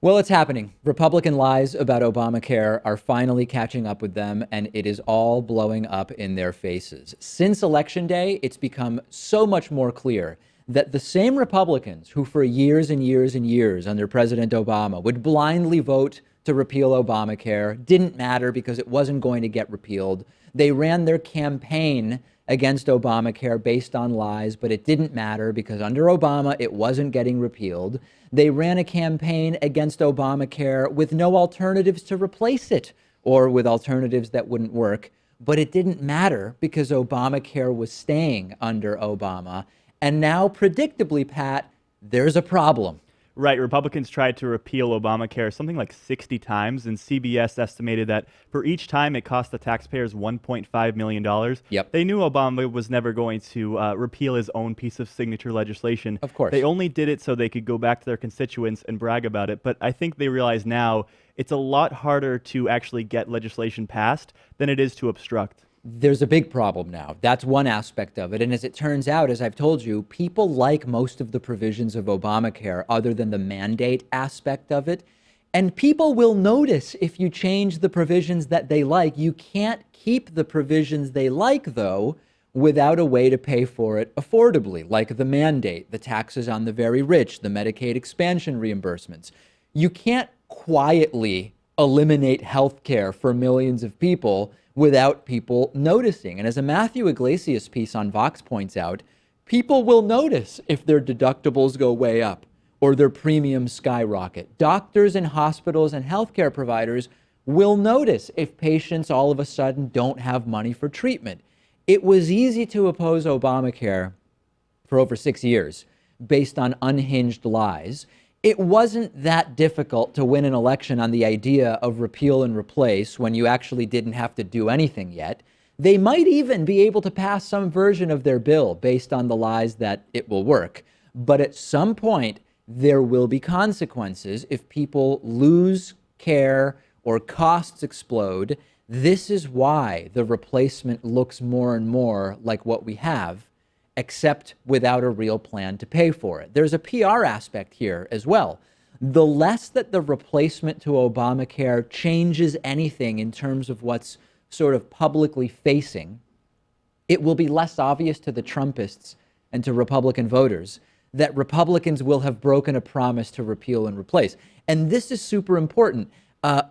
Well, it's happening. Republican lies about Obamacare are finally catching up with them, and it is all blowing up in their faces. Since Election Day, it's become so much more clear that the same Republicans who for years and years and years under President Obama would blindly vote to repeal Obamacare didn't matter because it wasn't going to get repealed. They ran their campaign against Obamacare based on lies, but it didn't matter because under Obama, it wasn't getting repealed. They ran a campaign against Obamacare with no alternatives to replace it or with alternatives that wouldn't work. But it didn't matter because Obamacare was staying under Obama. And now, predictably, Pat, there's a problem. Right. Republicans tried to repeal Obamacare something like 60 times, and CBS estimated that for each time it cost the taxpayers $1.5 million. Yep. They knew Obama was never going to repeal his own piece of signature legislation. Of course. They only did it so they could go back to their constituents and brag about it. But I think they realize now it's a lot harder to actually get legislation passed than it is to obstruct. There's a big problem now. That's one aspect of it. And as it turns out, as I've told you, people like most of the provisions of Obamacare other than the mandate aspect of it. And people will notice if you change the provisions that they like. You can't keep the provisions they like, though, without a way to pay for it affordably, like the mandate, the taxes on the very rich, the Medicaid expansion reimbursements. You can't quietly eliminate health care for millions of people without people noticing. And as a Matthew Iglesias piece on Vox points out, people will notice if their deductibles go way up or their premiums skyrocket. Doctors and hospitals and healthcare providers will notice if patients all of a sudden don't have money for treatment. It was easy to oppose Obamacare for over 6 years based on unhinged lies. It wasn't that difficult to win an election on the idea of repeal and replace when you actually didn't have to do anything yet. They might even be able to pass some version of their bill based on the lies that it will work. But at some point, there will be consequences if people lose care or costs explode. This is why the replacement looks more and more like what we have, except without a real plan to pay for it. There's a PR aspect here as well. The less that the replacement to Obamacare changes anything in terms of what's sort of publicly facing, it will be less obvious to the Trumpists and to Republican voters that Republicans will have broken a promise to repeal and replace. And this is super important.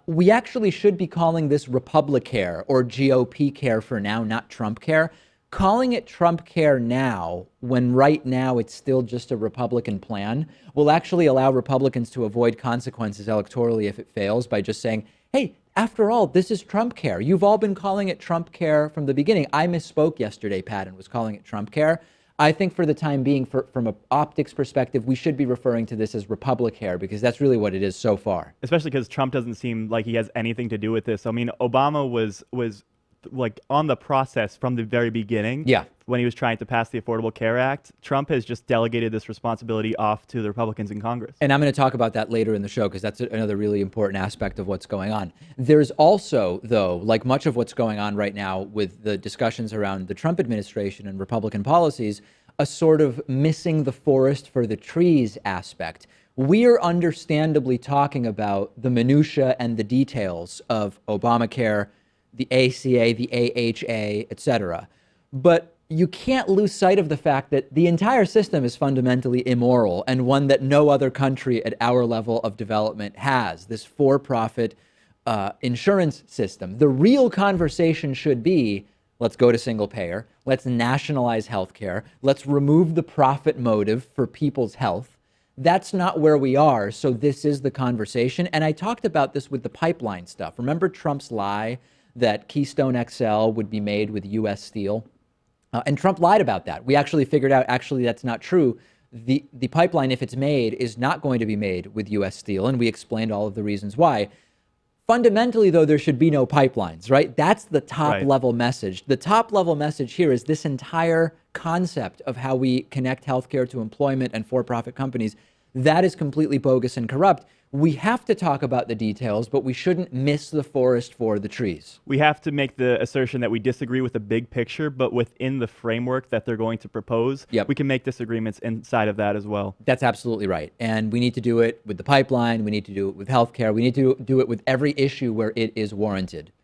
We actually should be calling this Republicare or GOP care for now, not Trump care. Calling it Trump care now, when right now it's still just a Republican plan, will actually allow Republicans to avoid consequences electorally if it fails by just saying, hey, after all, this is Trump care. You've all been calling it Trump care from the beginning. I misspoke yesterday, Pat, and was calling it Trump care. I think for the time being, from an optics perspective, we should be referring to this as Republicare because that's really what it is so far. Especially because Trump doesn't seem like he has anything to do with this. I mean, Obama was like on the process from the very beginning. Yeah. When he was trying to pass the Affordable Care Act, Trump has just delegated this responsibility off to the Republicans in Congress. And I'm going to talk about that later in the show because that's another really important aspect of what's going on. There's also, though, like much of what's going on right now with the discussions around the Trump administration and Republican policies, a sort of missing the forest for the trees aspect. We're understandably talking about the minutia and the details of Obamacare, the ACA, the AHA, et cetera. But you can't lose sight of the fact that the entire system is fundamentally immoral and one that no other country at our level of development has, this for-profit insurance system. The real conversation should be, let's go to single payer, let's nationalize healthcare, let's remove the profit motive for people's health. That's not where we are, so this is the conversation. And I talked about this with the pipeline stuff. Remember Trump's lie that Keystone XL would be made with U.S. steel? And Trump lied about that. We actually figured out, actually, that's not true. The pipeline, if it's made, is not going to be made with U.S. steel, and we explained all of the reasons why. Fundamentally, though, there should be no pipelines, right? That's the top-level message. The top-level message here is this entire concept of how we connect healthcare to employment and for-profit companies. That is completely bogus and corrupt. We have to talk about the details, but we shouldn't miss the forest for the trees. We have to make the assertion that we disagree with the big picture, but within the framework that they're going to propose, Yep. we can make disagreements inside of that as well. That's absolutely right. And we need to do it with the pipeline. We need to do it with healthcare. We need to do it with every issue where it is warranted.